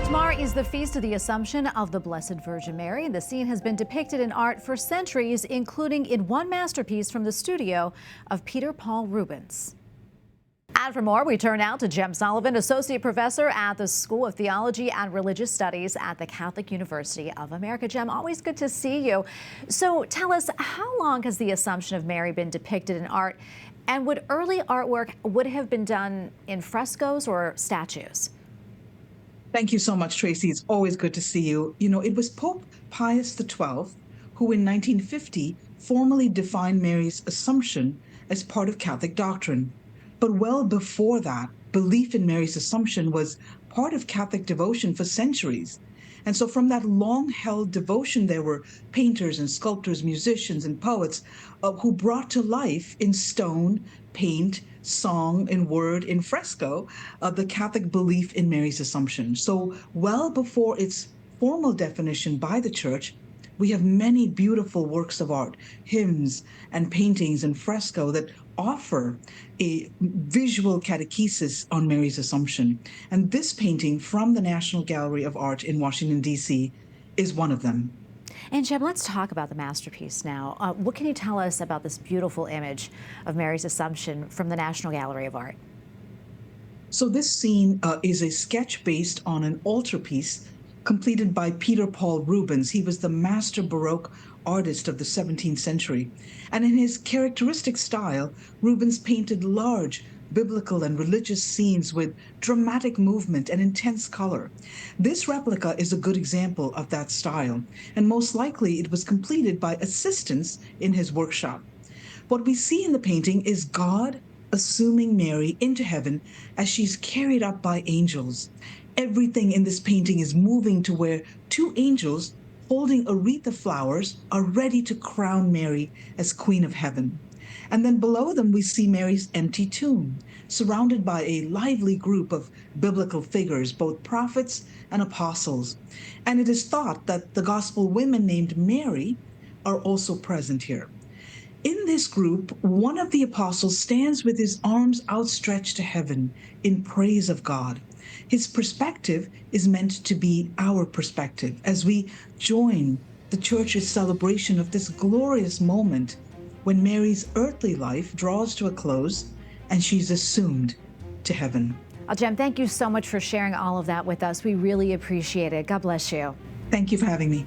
Tomorrow is the Feast of the Assumption of the Blessed Virgin Mary. The scene has been depicted in art for centuries, including in one masterpiece from the studio of Peter Paul Rubens. And for more, we turn now to Jem Sullivan, Associate Professor at the School of Theology and Religious Studies at the Catholic University of America. Jem, always good to see you. So tell us, how long has the Assumption of Mary been depicted in art? And would early artwork have been done in frescoes or statues? Thank you so much, Tracy. It's always good to see you. You know, it was Pope Pius XII who in 1950 formally defined Mary's Assumption as part of Catholic doctrine. But well before that, belief in Mary's Assumption was part of Catholic devotion for centuries. And so from that long-held devotion, there were painters and sculptors, musicians and poets who brought to life in stone, paint, song, in word, in fresco, the Catholic belief in Mary's Assumption. So well before its formal definition by the Church, we have many beautiful works of art, hymns and paintings and fresco that offer a visual catechesis on Mary's Assumption. And this painting from the National Gallery of Art in Washington, D.C. is one of them. And Jem, let's talk about the masterpiece now. What can you tell us about this beautiful image of Mary's Assumption from the National Gallery of Art? So this scene is a sketch based on an altarpiece completed by Peter Paul Rubens. He was the master Baroque artist of the 17th century. And in his characteristic style, Rubens painted large biblical and religious scenes with dramatic movement and intense color. This replica is a good example of that style, and most likely it was completed by assistants in his workshop. What we see in the painting is God assuming Mary into heaven as she's carried up by angels. Everything in this painting is moving to where two angels holding a wreath of flowers are ready to crown Mary as Queen of Heaven. And then below them, we see Mary's empty tomb, surrounded by a lively group of biblical figures, both prophets and apostles. And it is thought that the gospel women named Mary are also present here. In this group, one of the apostles stands with his arms outstretched to heaven in praise of God. His perspective is meant to be our perspective as we join the Church's celebration of this glorious moment when Mary's earthly life draws to a close and she's assumed to heaven. Jem, thank you so much for sharing all of that with us. We really appreciate it. God bless you. Thank you for having me.